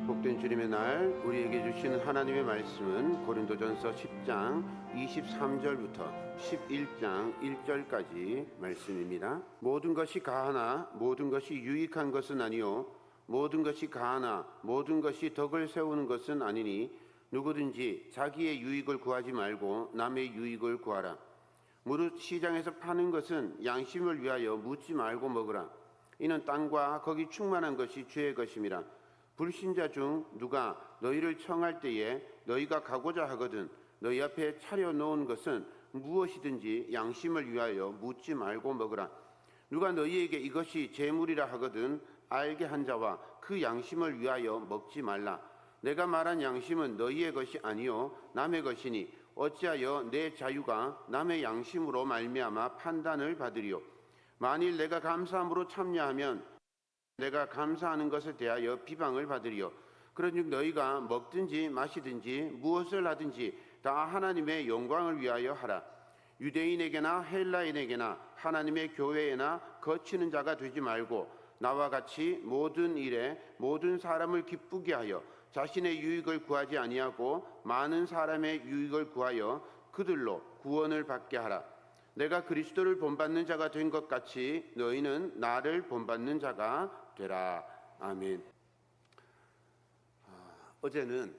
복된 주님의 날 우리에게 주시는 하나님의 말씀은 고린도전서 10장 23절부터 11장 1절까지 말씀입니다. 모든 것이 가하나 모든 것이 유익한 것은 아니요 모든 것이 가하나 모든 것이 덕을 세우는 것은 아니니 누구든지 자기의 유익을 구하지 말고 남의 유익을 구하라. 무릇 시장에서 파는 것은 양심을 위하여 묻지 말고 먹으라. 이는 땅과 거기 충만한 것이 주의 것임이라. 불신자 중 누가 너희를 청할 때에 너희가 가고자 하거든 너희 앞에 차려놓은 것은 무엇이든지 양심을 위하여 묻지 말고 먹으라. 누가 너희에게 이것이 재물이라 하거든 알게 한 자와 그 양심을 위하여 먹지 말라. 내가 말한 양심은 너희의 것이 아니요 남의 것이니 어찌하여 내 자유가 남의 양심으로 말미암아 판단을 받으리요. 만일 내가 감사함으로 참여하면 내가 감사하는 것에 대하여 비방을 받으리요. 그런즉 너희가 먹든지 마시든지 무엇을 하든지 다 하나님의 영광을 위하여 하라. 유대인에게나 헬라인에게나 하나님의 교회에나 거치는 자가 되지 말고 나와 같이 모든 일에 모든 사람을 기쁘게 하여 자신의 유익을 구하지 아니하고 많은 사람의 유익을 구하여 그들로 구원을 받게 하라. 내가 그리스도를 본받는 자가 된 것 같이 너희는 나를 본받는 자가 되라. 아멘. 어제는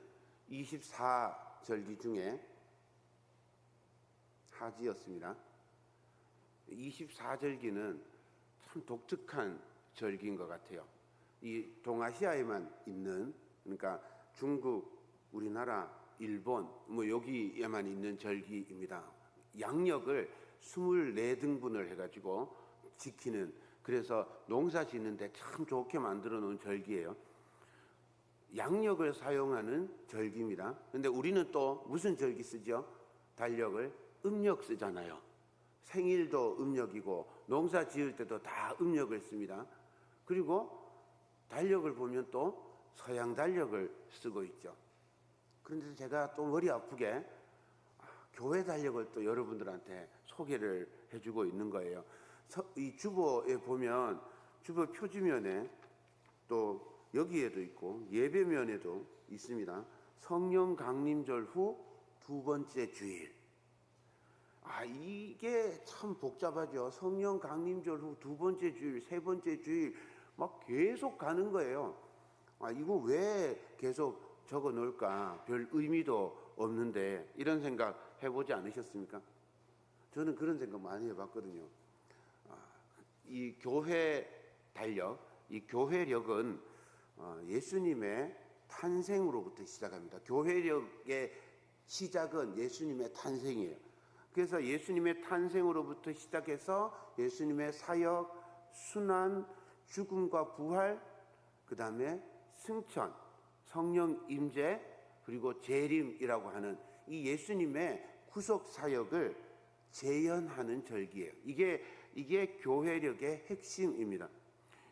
24절기 중에 하지였습니다. 24절기는 참 독특한 절기인 것 같아요. 이 동아시아에만 있는, 그러니까 중국, 우리나라, 일본 뭐 여기에만 있는 절기입니다. 양력을 24등분을 해가지고 지키는, 그래서 농사 짓는데 참 좋게 만들어 놓은 절기예요. 양력을 사용하는 절기입니다. 근데 우리는 또 무슨 절기 쓰죠? 달력을 음력 쓰잖아요. 생일도 음력이고 농사 지을 때도 다 음력을 씁니다. 그리고 달력을 보면 또 서양 달력을 쓰고 있죠. 그런데 제가 또 머리 아프게 교회 달력을 또 여러분들한테 소개를 해주고 있는 거예요. 이 주보에 보면 주보 표지면에 또 여기에도 있고 예배면에도 있습니다. 성령 강림절 후 두 번째 주일. 이게 참 복잡하죠. 성령 강림절 후 두 번째 주일, 세 번째 주일 막 계속 가는 거예요. 이거 왜 계속 적어 놓을까? 별 의미도 없는데, 이런 생각 해보지 않으셨습니까? 저는 그런 생각 많이 해봤거든요. 이 교회 달력, 이 교회력은 예수님의 탄생으로부터 시작합니다. 교회력의 시작은 예수님의 탄생이에요. 그래서 예수님의 탄생으로부터 시작해서 예수님의 사역, 순환, 죽음과 부활, 그 다음에 승천, 성령 임재, 그리고 재림이라고 하는 이 예수님의 구속 사역을 재현하는 절기예요. 이게 교회력의 핵심입니다.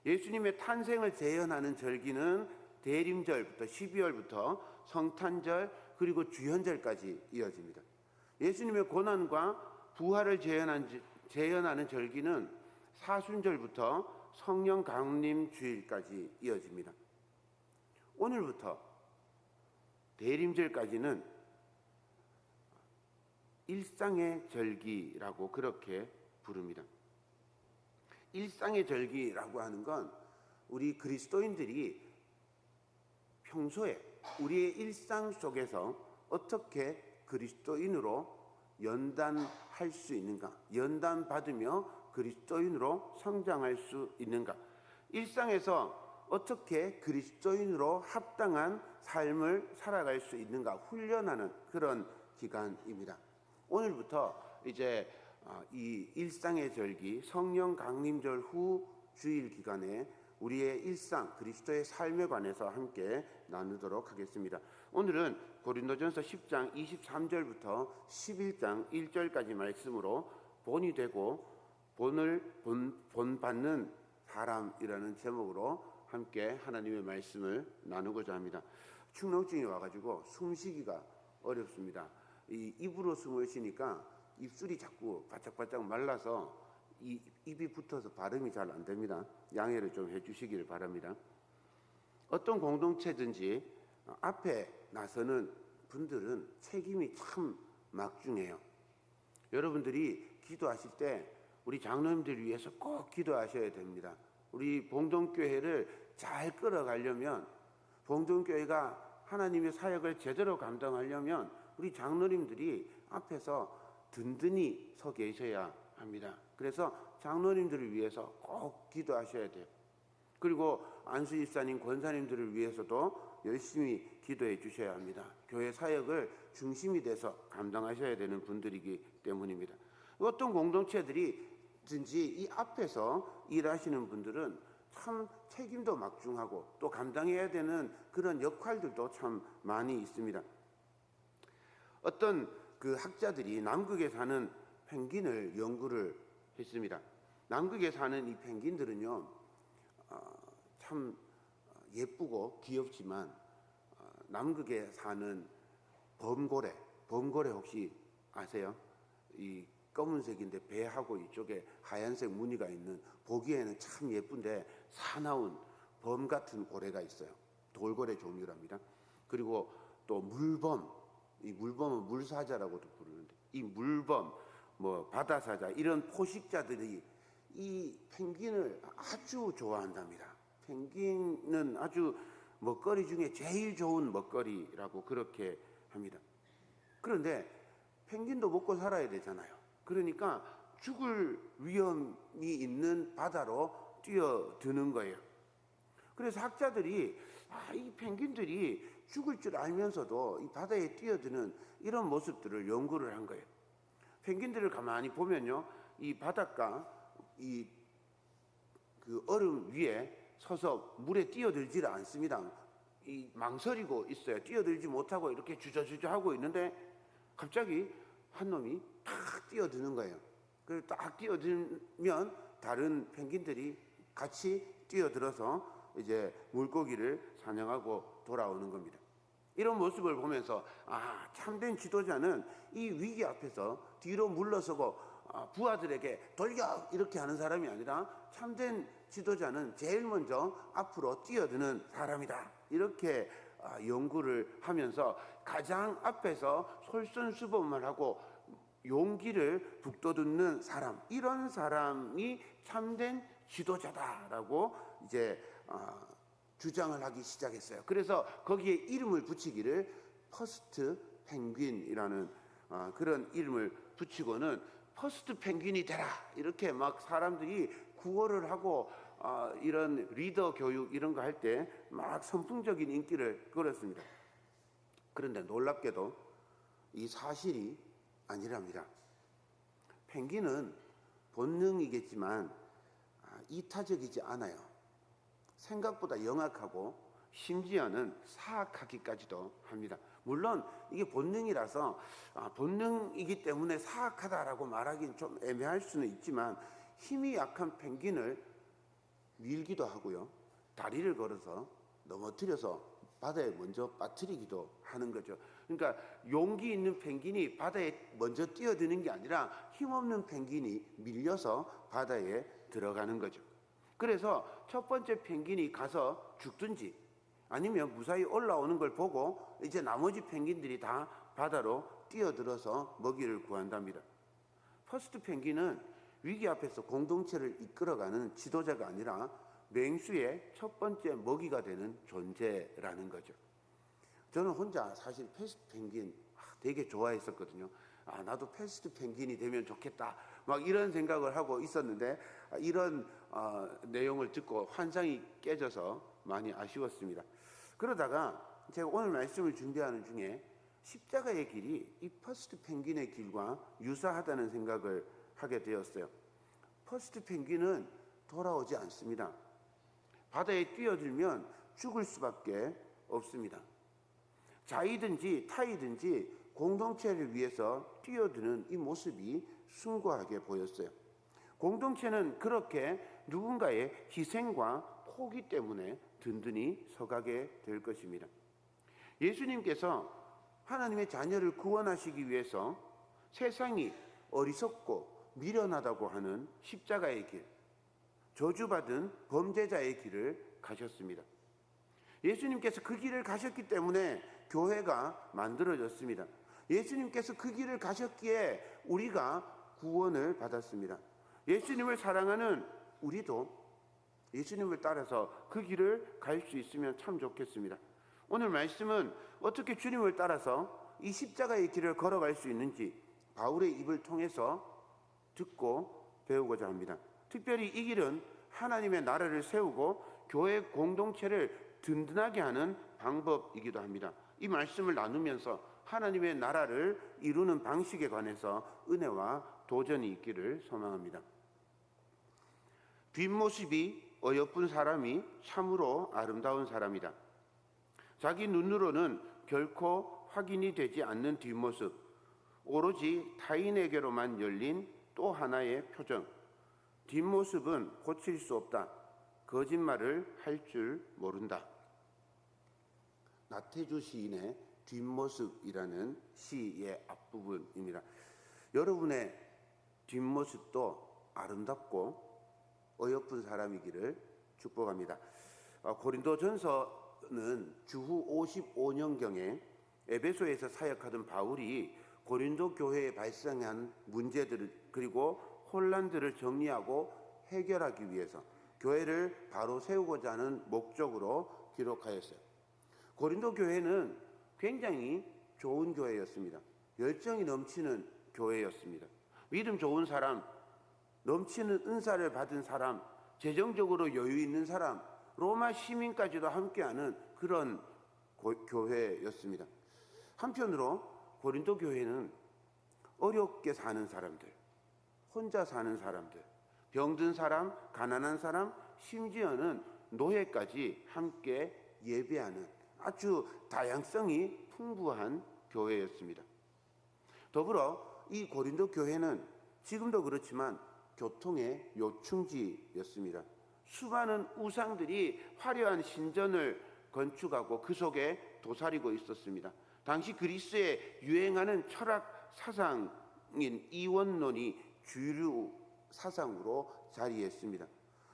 예수님의 탄생을 재현하는 절기는 대림절부터 12월부터 성탄절 그리고 주현절까지 이어집니다. 예수님의 고난과 부활을 재현하는 절기는 사순절부터 성령 강림 주일까지 이어집니다. 오늘부터 대림절까지는 일상의 절기라고 그렇게 부릅니다. 일상의 절기라고 하는 건 우리 그리스도인들이 평소에 우리의 일상 속에서 어떻게 그리스도인으로 연단할 수 있는가, 연단받으며 그리스도인으로 성장할 수 있는가, 일상에서 어떻게 그리스도인으로 합당한 삶을 살아갈 수 있는가 훈련하는 그런 기간입니다. 오늘부터 이제 이 일상의 절기 성령 강림절 후 주일 기간에 우리의 일상 그리스도의 삶에 관해서 함께 나누도록 하겠습니다. 오늘은 고린도전서 10장 23절부터 11장 1절까지 말씀으로 본이 되고 본받는 사람이라는 제목으로 함께 하나님의 말씀을 나누고자 합니다. 축농증이 와가지고 숨쉬기가 어렵습니다. 이 입으로 숨을 쉬니까 입술이 자꾸 바짝바짝 말라서 입이 붙어서 발음이 잘 안 됩니다. 양해를 좀 해주시기를 바랍니다. 어떤 공동체든지 앞에 나서는 분들은 책임이 참 막중해요. 여러분들이 기도하실 때 우리 장로님들을 위해서 꼭 기도하셔야 됩니다. 우리 봉동교회를 잘 끌어가려면, 봉동교회가 하나님의 사역을 제대로 감당하려면 우리 장로님들이 앞에서 든든히 서 계셔야 합니다. 그래서 장로님들을 위해서 꼭 기도하셔야 돼요. 그리고 안수 집사님, 권사님들을 위해서도 열심히 기도해 주셔야 합니다. 교회 사역을 중심이 돼서 감당하셔야 되는 분들이기 때문입니다. 어떤 공동체들이든지 이 앞에서 일하시는 분들은 참 책임도 막중하고 또 감당해야 되는 그런 역할들도 참 많이 있습니다. 어떤 그 학자들이 남극에 사는 펭귄을 연구를 했습니다. 남극에 사는 이 펭귄들은요, 참 예쁘고 귀엽지만 남극에 사는 범고래 혹시 아세요? 이 검은색인데 배하고 이쪽에 하얀색 무늬가 있는, 보기에는 참 예쁜데 사나운 범 같은 고래가 있어요. 돌고래 종류랍니다. 그리고 또 물범, 이 물범은 물사자라고도 부르는데 이 물범, 뭐 바다사자, 이런 포식자들이 이 펭귄을 아주 좋아한답니다. 펭귄은 아주 먹거리 중에 제일 좋은 먹거리라고 그렇게 합니다. 그런데 펭귄도 먹고 살아야 되잖아요. 그러니까 죽을 위험이 있는 바다로 뛰어드는 거예요. 그래서 학자들이 이 펭귄들이 죽을 줄 알면서도 이 바다에 뛰어드는 이런 모습들을 연구를 한 거예요. 펭귄들을 가만히 보면요, 이 바닷가 그 얼음 위에 서서 물에 뛰어들지를 않습니다. 이 망설이고 있어요. 뛰어들지 못하고 이렇게 주저주저 하고 있는데 갑자기 한 놈이 탁 뛰어드는 거예요. 그래서 딱 뛰어들면 다른 펭귄들이 같이 뛰어들어서 이제 물고기를 사냥하고 돌아오는 겁니다. 이런 모습을 보면서 참된 지도자는 이 위기 앞에서 뒤로 물러서고 부하들에게 돌려 이렇게 하는 사람이 아니라 참된 지도자는 제일 먼저 앞으로 뛰어드는 사람이다. 이렇게 연구를 하면서 가장 앞에서 솔선수범을 하고 용기를 북돋는 사람, 이런 사람이 참된 지도자다라고 이제 주장을 하기 시작했어요. 그래서 거기에 이름을 붙이기를 퍼스트 펭귄이라는 그런 이름을 붙이고는 퍼스트 펭귄이 되라, 이렇게 막 사람들이 구호를 하고 이런 리더 교육 이런 거 할 때 막 선풍적인 인기를 끌었습니다. 그런데 놀랍게도 이 사실이 아니랍니다. 펭귄은 본능이겠지만 이타적이지 않아요. 생각보다 영악하고 심지어는 사악하기까지도 합니다. 물론 이게 본능이라서 본능이기 때문에 사악하다라고 말하기는 좀 애매할 수는 있지만 힘이 약한 펭귄을 밀기도 하고요, 다리를 걸어서 넘어뜨려서 바다에 먼저 빠뜨리기도 하는 거죠. 그러니까 용기 있는 펭귄이 바다에 먼저 뛰어드는 게 아니라 힘없는 펭귄이 밀려서 바다에 들어가는 거죠. 그래서 첫 번째 펭귄이 가서 죽든지 아니면 무사히 올라오는 걸 보고 이제 나머지 펭귄들이 다 바다로 뛰어들어서 먹이를 구한답니다. 퍼스트 펭귄은 위기 앞에서 공동체를 이끌어가는 지도자가 아니라 맹수의 첫 번째 먹이가 되는 존재라는 거죠. 저는 혼자 사실 패스트 펭귄 되게 좋아했었거든요. 나도 패스트 펭귄이 되면 좋겠다, 막 이런 생각을 하고 있었는데 이런 내용을 듣고 환상이 깨져서 많이 아쉬웠습니다. 그러다가 제가 오늘 말씀을 준비하는 중에 십자가의 길이 이 퍼스트 펭귄의 길과 유사하다는 생각을 하게 되었어요. 퍼스트 펭귄은 돌아오지 않습니다. 바다에 뛰어들면 죽을 수밖에 없습니다. 자이든지 타이든지 공동체를 위해서 뛰어드는 이 모습이 숭고하게 보였어요. 공동체는 그렇게 누군가의 희생과 포기 때문에 든든히 서가게 될 것입니다. 예수님께서 하나님의 자녀를 구원하시기 위해서 세상이 어리석고 미련하다고 하는 십자가의 길, 저주받은 범죄자의 길을 가셨습니다. 예수님께서 그 길을 가셨기 때문에 교회가 만들어졌습니다. 예수님께서 그 길을 가셨기에 우리가 구원을 받았습니다. 예수님을 사랑하는 우리도 예수님을 따라서 그 길을 갈 수 있으면 참 좋겠습니다. 오늘 말씀은 어떻게 주님을 따라서 이 십자가의 길을 걸어갈 수 있는지 바울의 입을 통해서 듣고 배우고자 합니다. 특별히 이 길은 하나님의 나라를 세우고 교회 공동체를 든든하게 하는 방법이기도 합니다. 이 말씀을 나누면서 하나님의 나라를 이루는 방식에 관해서 은혜와 도전이 있기를 소망합니다. 뒷모습이 어여쁜 사람이 참으로 아름다운 사람이다. 자기 눈으로는 결코 확인이 되지 않는 뒷모습, 오로지 타인에게로만 열린 또 하나의 표정. 뒷모습은 고칠 수 없다. 거짓말을 할 줄 모른다. 나태주 시인의 뒷모습이라는 시의 앞부분입니다. 여러분의 뒷모습도 아름답고 어여쁜 사람이기를 축복합니다. 고린도전서는 주후 55년경에 에베소에서 사역하던 바울이 고린도 교회에 발생한 문제들을 그리고 혼란들을 정리하고 해결하기 위해서 교회를 바로 세우고자 하는 목적으로 기록하였어요. 고린도 교회는 굉장히 좋은 교회였습니다. 열정이 넘치는 교회였습니다. 믿음 좋은 사람, 넘치는 은사를 받은 사람, 재정적으로 여유 있는 사람, 로마 시민까지도 함께하는 그런 교회였습니다. 한편으로 고린도 교회는 어렵게 사는 사람들, 혼자 사는 사람들, 병든 사람, 가난한 사람, 심지어는 노예까지 함께 예배하는 아주 다양성이 풍부한 교회였습니다. 더불어 이 고린도 교회는 지금도 그렇지만 교통의 요충지였습니다. 수많은 우상들이 화려한 신전을 건축하고 그 속에 도사리고 있었습니다. 당시 그리스에 유행하는 철학 사상인 이원론이 주류 사상으로 자리했습니다.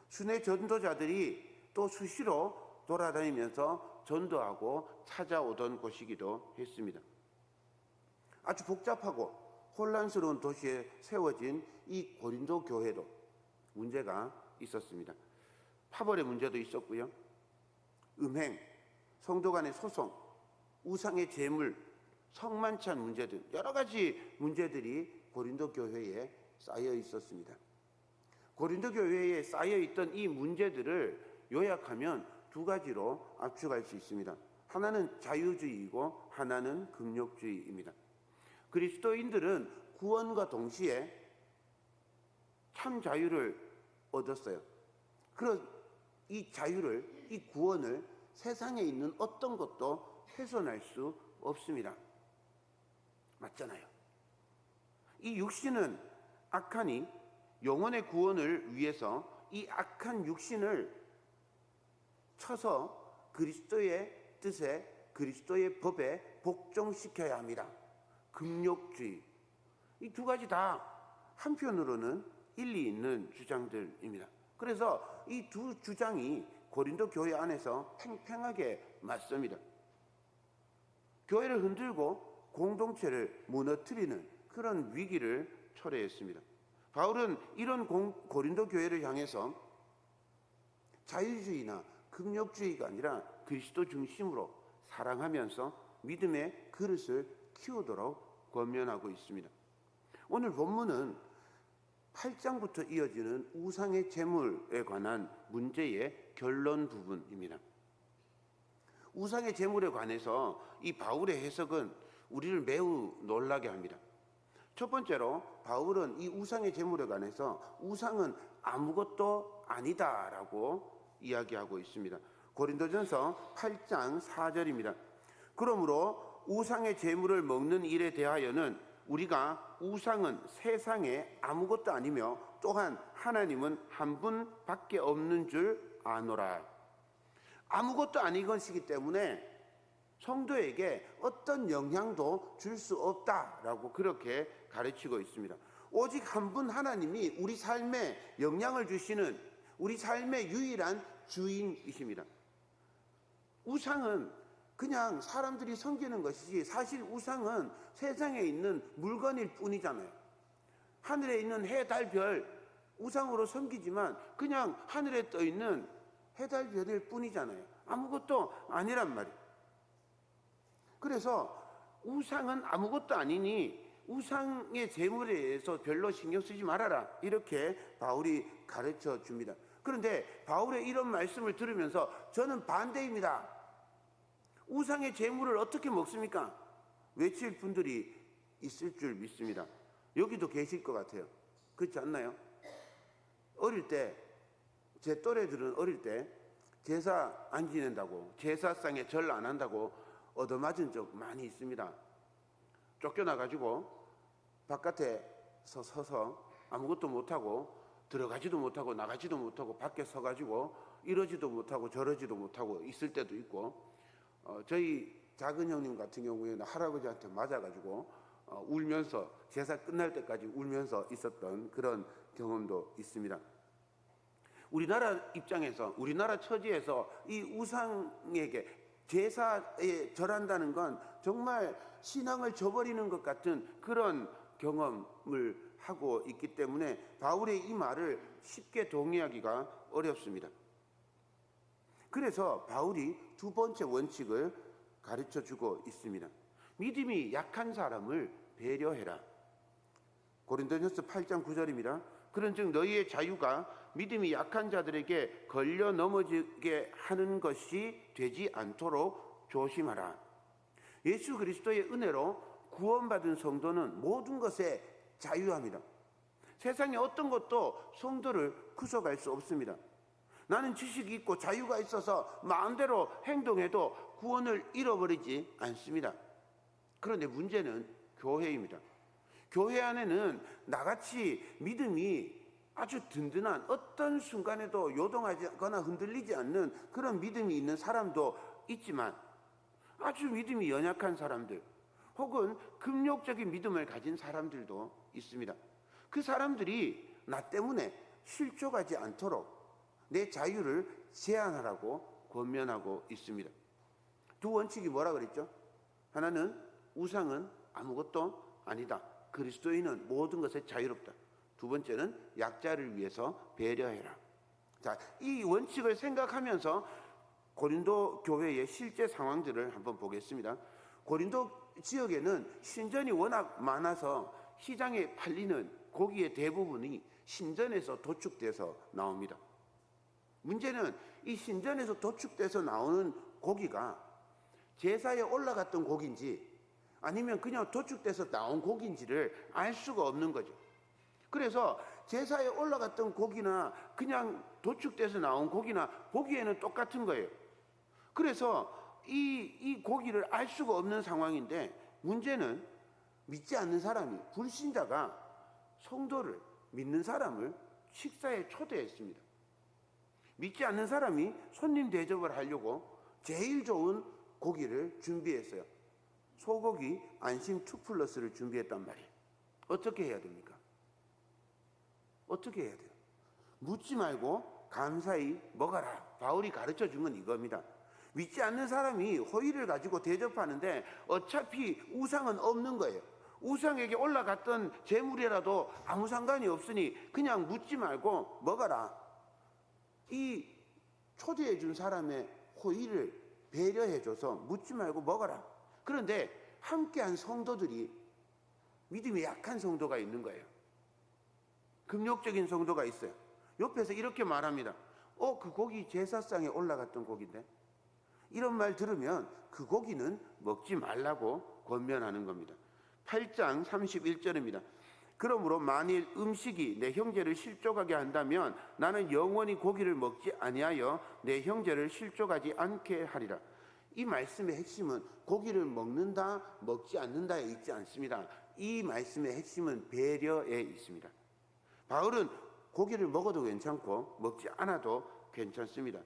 순회 전도자들이 또 수시로 돌아다니면서 전도하고 찾아오던 곳이기도 했습니다. 아주 복잡하고 혼란스러운 도시에 세워진 이 고린도 교회도 문제가 있었습니다. 파벌의 문제도 있었고요. 음행, 성도 간의 소송, 우상의 제물, 성만찬 문제 등 여러 가지 문제들이 고린도 교회에 쌓여 있었습니다. 고린도 교회에 쌓여 있던 이 문제들을 요약하면 두 가지로 압축할 수 있습니다. 하나는 자유주의이고 하나는 금욕주의입니다. 그리스도인들은 구원과 동시에 참 자유를 얻었어요. 그런 이 자유를, 이 구원을 세상에 있는 어떤 것도 훼손할 수 없습니다. 맞잖아요. 이 육신은 악하니 영혼의 구원을 위해서 이 악한 육신을 쳐서 그리스도의 뜻에, 그리스도의 법에 복종시켜야 합니다. 금욕주의. 이 두 가지 다 한편으로는 일리 있는 주장들입니다. 그래서 이 두 주장이 고린도 교회 안에서 팽팽하게 맞습니다. 교회를 흔들고 공동체를 무너뜨리는 그런 위기를 초래했습니다. 바울은 이런 고린도 교회를 향해서 자유주의나 금욕주의가 아니라 그리스도 중심으로 사랑하면서 믿음의 그릇을 키우도록 권면하고 있습니다. 오늘 본문은 8장부터 이어지는 우상의 제물에 관한 문제의 결론 부분입니다. 우상의 제물에 관해서 이 바울의 해석은 우리를 매우 놀라게 합니다. 첫 번째로 바울은 이 우상의 제물에 관해서 우상은 아무것도 아니다라고 이야기하고 있습니다. 고린도전서 8장 4절입니다. 그러므로 우상의 제물을 먹는 일에 대하여는 우리가 우상은 세상에 아무것도 아니며 또한 하나님은 한 분밖에 없는 줄 아노라. 아무것도 아닌 것이기 때문에 성도에게 어떤 영향도 줄 수 없다라고 그렇게 가르치고 있습니다. 오직 한 분 하나님이 우리 삶에 영향을 주시는 우리 삶의 유일한 주인이십니다. 우상은 그냥 사람들이 섬기는 것이지 사실 우상은 세상에 있는 물건일 뿐이잖아요. 하늘에 있는 해, 달, 별 우상으로 섬기지만 그냥 하늘에 떠 있는 해, 달, 별일 뿐이잖아요. 아무것도 아니란 말이에요. 그래서 우상은 아무것도 아니니 우상의 제물에 의해서 별로 신경 쓰지 말아라, 이렇게 바울이 가르쳐 줍니다. 그런데 바울의 이런 말씀을 들으면서 저는 반대입니다. 우상의 제물을 어떻게 먹습니까? 외칠 분들이 있을 줄 믿습니다. 여기도 계실 것 같아요. 그렇지 않나요? 어릴 때, 제 또래들은 어릴 때 제사 안 지낸다고, 제사상에 절 안 한다고 얻어맞은 적 많이 있습니다. 쫓겨나가지고 바깥에서 서서 아무것도 못하고 들어가지도 못하고 나가지도 못하고 밖에 서가지고 이러지도 못하고 저러지도 못하고 있을 때도 있고, 저희 작은 형님 같은 경우에는 할아버지한테 맞아가지고 울면서 제사 끝날 때까지 울면서 있었던 그런 경험도 있습니다. 우리나라 입장에서, 우리나라 처지에서 이 우상에게 제사에 절한다는 건 정말 신앙을 저버리는 것 같은 그런 경험을 하고 있기 때문에 바울의 이 말을 쉽게 동의하기가 어렵습니다. 그래서 바울이 두 번째 원칙을 가르쳐 주고 있습니다. 믿음이 약한 사람을 배려해라. 고린도전서 8장 9절입니다. 그런즉 너희의 자유가 믿음이 약한 자들에게 걸려 넘어지게 하는 것이 되지 않도록 조심하라. 예수 그리스도의 은혜로 구원받은 성도는 모든 것에 자유합니다. 세상에 어떤 것도 성도를 구속할 수 없습니다. 나는 지식이 있고 자유가 있어서 마음대로 행동해도 구원을 잃어버리지 않습니다. 그런데 문제는 교회입니다. 교회 안에는 나같이 믿음이 아주 든든한, 어떤 순간에도 요동하거나 흔들리지 않는 그런 믿음이 있는 사람도 있지만 아주 믿음이 연약한 사람들, 혹은 금욕적인 믿음을 가진 사람들도 있습니다. 그 사람들이 나 때문에 실족하지 않도록 내 자유를 제한하라고 권면하고 있습니다. 두 원칙이 뭐라 그랬죠? 하나는 우상은 아무것도 아니다. 그리스도인은 모든 것에 자유롭다. 두 번째는 약자를 위해서 배려해라. 자, 이 원칙을 생각하면서 고린도 교회의 실제 상황들을 한번 보겠습니다. 고린도 지역에는 신전이 워낙 많아서 시장에 팔리는 고기의 대부분이 신전에서 도축돼서 나옵니다. 문제는 이 신전에서 도축돼서 나오는 고기가 제사에 올라갔던 고기인지 아니면 그냥 도축돼서 나온 고기인지를 알 수가 없는 거죠. 그래서 제사에 올라갔던 고기나 그냥 도축돼서 나온 고기나 보기에는 똑같은 거예요. 그래서 이 고기를 알 수가 없는 상황인데, 문제는 믿지 않는 사람이, 불신자가 성도를, 믿는 사람을 식사에 초대했습니다. 믿지 않는 사람이 손님 대접을 하려고 제일 좋은 고기를 준비했어요. 소고기 안심 2+를 준비했단 말이에요. 어떻게 해야 됩니까? 어떻게 해야 돼요? 묻지 말고 감사히 먹어라. 바울이 가르쳐 준 건 이겁니다. 믿지 않는 사람이 호의를 가지고 대접하는데 어차피 우상은 없는 거예요. 우상에게 올라갔던 재물이라도 아무 상관이 없으니 그냥 묻지 말고 먹어라. 이 초대해 준 사람의 호의를 배려해줘서 묻지 말고 먹어라. 그런데 함께한 성도들이 믿음이 약한 성도가 있는 거예요. 금욕적인 성도가 있어요. 옆에서 이렇게 말합니다. 그 고기 제사상에 올라갔던 고기인데, 이런 말 들으면 그 고기는 먹지 말라고 권면하는 겁니다. 8장 31절입니다. 그러므로 만일 음식이 내 형제를 실족하게 한다면 나는 영원히 고기를 먹지 아니하여 내 형제를 실족하지 않게 하리라. 이 말씀의 핵심은 고기를 먹는다, 먹지 않는다에 있지 않습니다. 이 말씀의 핵심은 배려에 있습니다. 바울은 고기를 먹어도 괜찮고 먹지 않아도 괜찮습니다.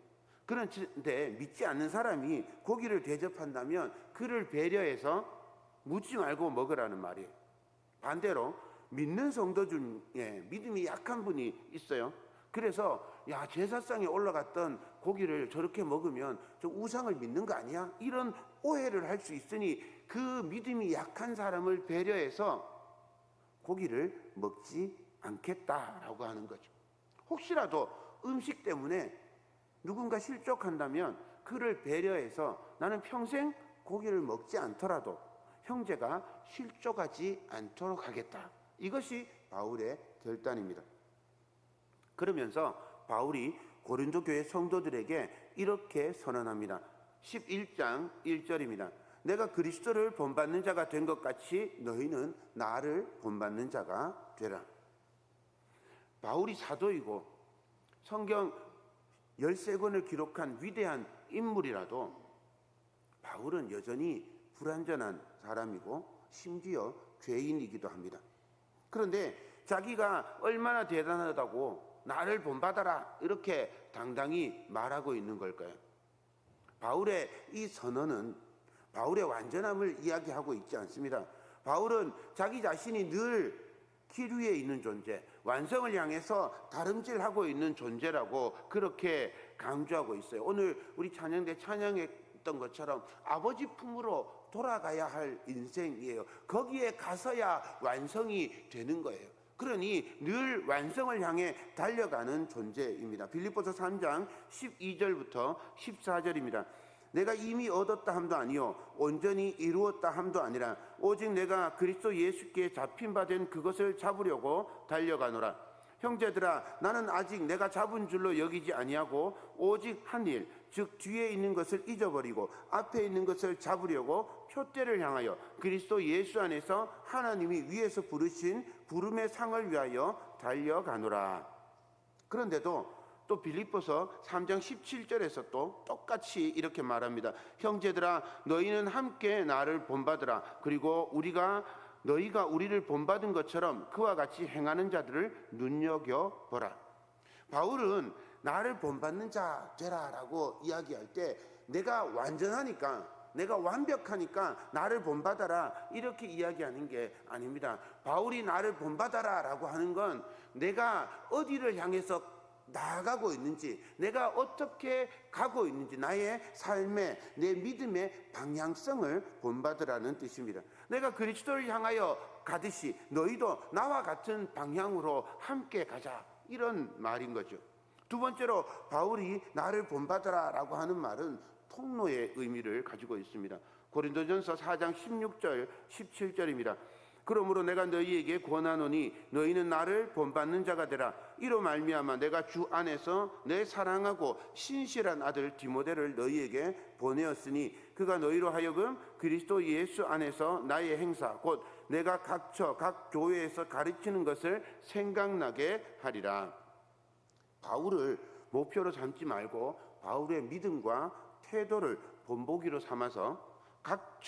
그런데 믿지 않는 사람이 고기를 대접한다면 그를 배려해서 묻지 말고 먹으라는 말이에요. 반대로 믿는 성도 중에 믿음이 약한 분이 있어요. 그래서 야, 제사상에 올라갔던 고기를 저렇게 먹으면 저 우상을 믿는 거 아니야? 이런 오해를 할 수 있으니 그 믿음이 약한 사람을 배려해서 고기를 먹지 않겠다라고 하는 거죠. 혹시라도 음식 때문에 누군가 실족한다면 그를 배려해서 나는 평생 고기를 먹지 않더라도 형제가 실족하지 않도록 하겠다. 이것이 바울의 결단입니다. 그러면서 바울이 고린도 교회 성도들에게 이렇게 선언합니다. 11장 1절입니다. 내가 그리스도를 본받는 자가 된 것 같이 너희는 나를 본받는 자가 되라. 바울이 사도이고 성경 13권을 기록한 위대한 인물이라도 바울은 여전히 불완전한 사람이고 심지어 죄인이기도 합니다. 그런데 자기가 얼마나 대단하다고 나를 본받아라 이렇게 당당히 말하고 있는 걸까요? 바울의 이 선언은 바울의 완전함을 이야기하고 있지 않습니다. 바울은 자기 자신이 늘 길 위에 있는 존재, 완성을 향해서 다름질하고 있는 존재라고 그렇게 강조하고 있어요. 오늘 우리 찬양대 찬양했던 것처럼 아버지 품으로 돌아가야 할 인생이에요. 거기에 가서야 완성이 되는 거예요. 그러니 늘 완성을 향해 달려가는 존재입니다. 빌립보서 3장 12절부터 14절입니다. 내가 이미 얻었다 함도 아니요 온전히 이루었다 함도 아니라 오직 내가 그리스도 예수께 잡힌 바 된 그것을 잡으려고 달려가노라. 형제들아, 나는 아직 내가 잡은 줄로 여기지 아니하고 오직 한 일, 즉 뒤에 있는 것을 잊어버리고 앞에 있는 것을 잡으려고 표대를 향하여 그리스도 예수 안에서 하나님이 위에서 부르신 부름의 상을 위하여 달려가노라. 그런데도 또 빌립보서 3장 17절에서 또 똑같이 이렇게 말합니다. 형제들아, 너희는 함께 나를 본받으라. 그리고 너희가 우리를 본받은 것처럼 그와 같이 행하는 자들을 눈여겨보라. 바울은 나를 본받는 자 되라라고 이야기할 때 내가 완전하니까, 내가 완벽하니까 나를 본받아라 이렇게 이야기하는 게 아닙니다. 바울이 나를 본받아라 라고 하는 건 내가 어디를 향해서 나아가고 있는지, 내가 어떻게 가고 있는지, 나의 삶의, 내 믿음의 방향성을 본받으라는 뜻입니다. 내가 그리스도를 향하여 가듯이 너희도 나와 같은 방향으로 함께 가자, 이런 말인 거죠. 두 번째로 바울이 나를 본받으라 라고 하는 말은 통로의 의미를 가지고 있습니다. 고린도전서 4장 16절 17절입니다. 그러므로 내가 너희에게 권하노니 너희는 나를 본받는 자가 되라. 이로 말미암아 내가 주 안에서 내 사랑하고 신실한 아들 디모데를 너희에게 보내었으니 그가 너희로 하여금 그리스도 예수 안에서 나의 행사 곧 내가 각 교회에서 가르치는 것을 생각나게 하리라. 바울을 목표로 삼지 말고 바울의 믿음과 태도를 본보기로 삼아서 각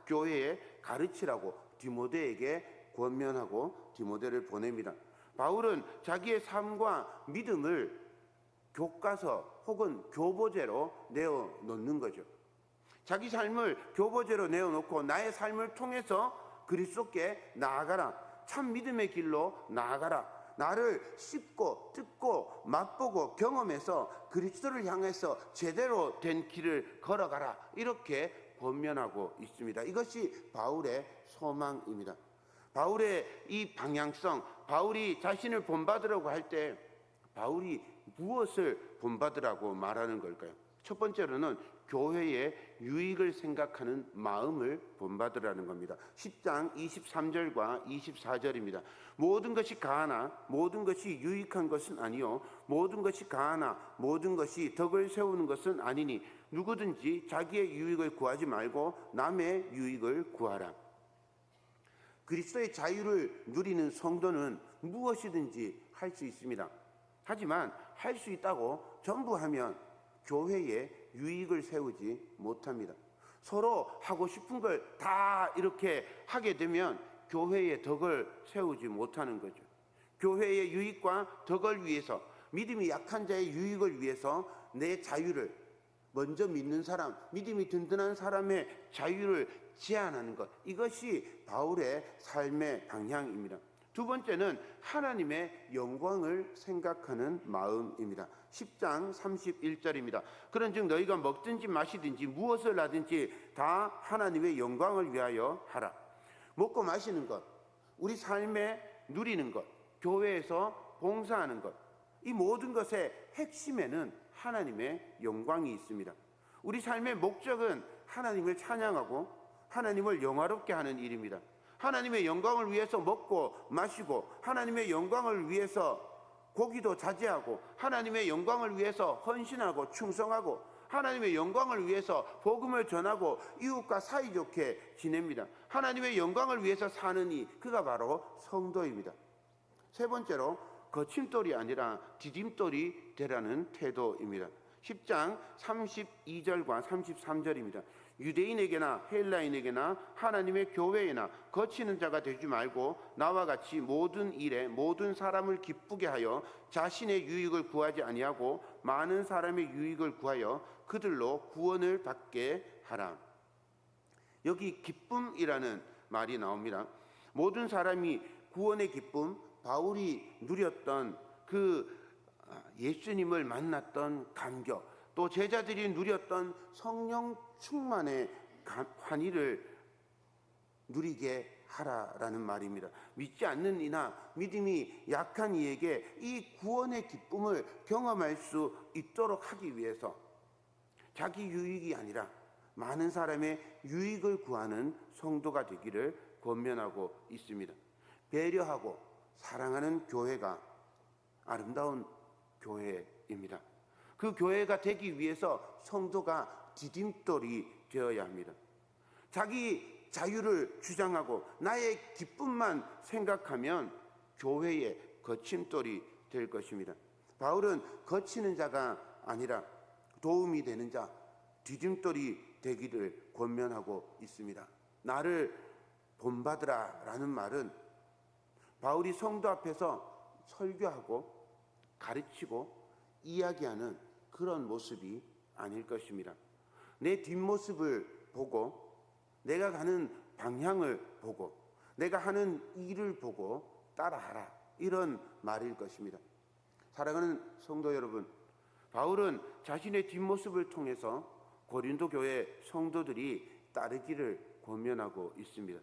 교회에 가르치라고 디모데에게 권면하고 디모데를 보냅니다. 바울은 자기의 삶과 믿음을 교과서 혹은 교보제로 내어놓는 거죠. 자기 삶을 교보제로 내어놓고 나의 삶을 통해서 그리스도께 나아가라. 참 믿음의 길로 나아가라. 나를 씹고 뜯고 맛보고 경험해서 그리스도를 향해서 제대로 된 길을 걸어가라. 이렇게 권면하고 있습니다. 이것이 바울의 소망입니다. 바울의 이 방향성, 바울이 자신을 본받으라고 할 때 바울이 무엇을 본받으라고 말하는 걸까요? 첫 번째로는 교회의 유익을 생각하는 마음을 본받으라는 겁니다. 10장 23절과 24절입니다. 모든 것이 가하나 모든 것이 유익한 것은 아니요 모든 것이 가하나 모든 것이 덕을 세우는 것은 아니니 누구든지 자기의 유익을 구하지 말고 남의 유익을 구하라. 그리스도의 자유를 누리는 성도는 무엇이든지 할 수 있습니다. 하지만 할 수 있다고 전부 하면 교회에 유익을 세우지 못합니다. 서로 하고 싶은 걸 다 이렇게 하게 되면 교회의 덕을 세우지 못하는 거죠. 교회의 유익과 덕을 위해서, 믿음이 약한 자의 유익을 위해서 내 자유를, 먼저 믿는 사람, 믿음이 든든한 사람의 자유를 제한하는 것, 이것이 바울의 삶의 방향입니다. 두 번째는 하나님의 영광을 생각하는 마음입니다. 10장 31절입니다. 그런즉 너희가 먹든지 마시든지 무엇을 하든지 다 하나님의 영광을 위하여 하라. 먹고 마시는 것, 우리 삶에 누리는 것, 교회에서 봉사하는 것, 이 모든 것의 핵심에는 하나님의 영광이 있습니다. 우리 삶의 목적은 하나님을 찬양하고 하나님을 영화롭게 하는 일입니다. 하나님의 영광을 위해서 먹고 마시고, 하나님의 영광을 위해서 고기도 자제하고, 하나님의 영광을 위해서 헌신하고 충성하고, 하나님의 영광을 위해서 복음을 전하고 이웃과 사이좋게 지냅니다. 하나님의 영광을 위해서 사는 이, 그가 바로 성도입니다. 세 번째로 거침돌이 아니라 디딤돌이 되라는 태도입니다. 10장 32절과 33절입니다. 유대인에게나 헬라인에게나 하나님의 교회에나 거치는 자가 되지 말고 나와 같이 모든 일에 모든 사람을 기쁘게 하여 자신의 유익을 구하지 아니하고 많은 사람의 유익을 구하여 그들로 구원을 받게 하라. 여기 기쁨이라는 말이 나옵니다. 모든 사람이 구원의 기쁨, 바울이 누렸던 그 예수님을 만났던 감격, 또 제자들이 누렸던 성령 충만의 환희를 누리게 하라라는 말입니다. 믿지 않는 이나 믿음이 약한 이에게 이 구원의 기쁨을 경험할 수 있도록 하기 위해서 자기 유익이 아니라 많은 사람의 유익을 구하는 성도가 되기를 권면하고 있습니다. 배려하고 사랑하는 교회가 아름다운 교회입니다. 그 교회가 되기 위해서 성도가 디딤돌이 되어야 합니다. 자기 자유를 주장하고 나의 기쁨만 생각하면 교회의 거침돌이 될 것입니다. 바울은 거치는 자가 아니라 도움이 되는 자, 디딤돌이 되기를 권면하고 있습니다. 나를 본받으라 라는 말은 바울이 성도 앞에서 설교하고 가르치고 이야기하는 그런 모습이 아닐 것입니다. 내 뒷모습을 보고 내가 가는 방향을 보고 내가 하는 일을 보고 따라하라, 이런 말일 것입니다. 사랑하는 성도 여러분, 바울은 자신의 뒷모습을 통해서 고린도 교회 성도들이 따르기를 권면하고 있습니다.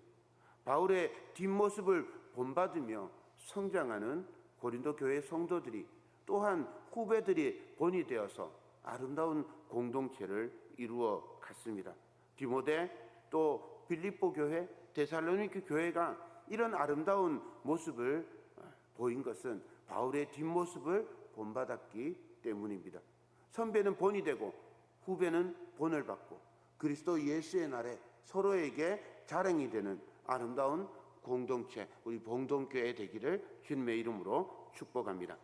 바울의 뒷모습을 본받으며 성장하는 고린도 교회 성도들이 또한 후배들이 본이 되어서 아름다운 공동체를 이루어 갔습니다. 디모데, 또 빌립보 교회, 데살로니가 교회가 이런 아름다운 모습을 보인 것은 바울의 뒷모습을 본받았기 때문입니다. 선배는 본이 되고 후배는 본을 받고 그리스도 예수의 날에 서로에게 자랑이 되는 아름다운 공동체, 우리 봉동교회 되기를 주님의 이름으로 축복합니다.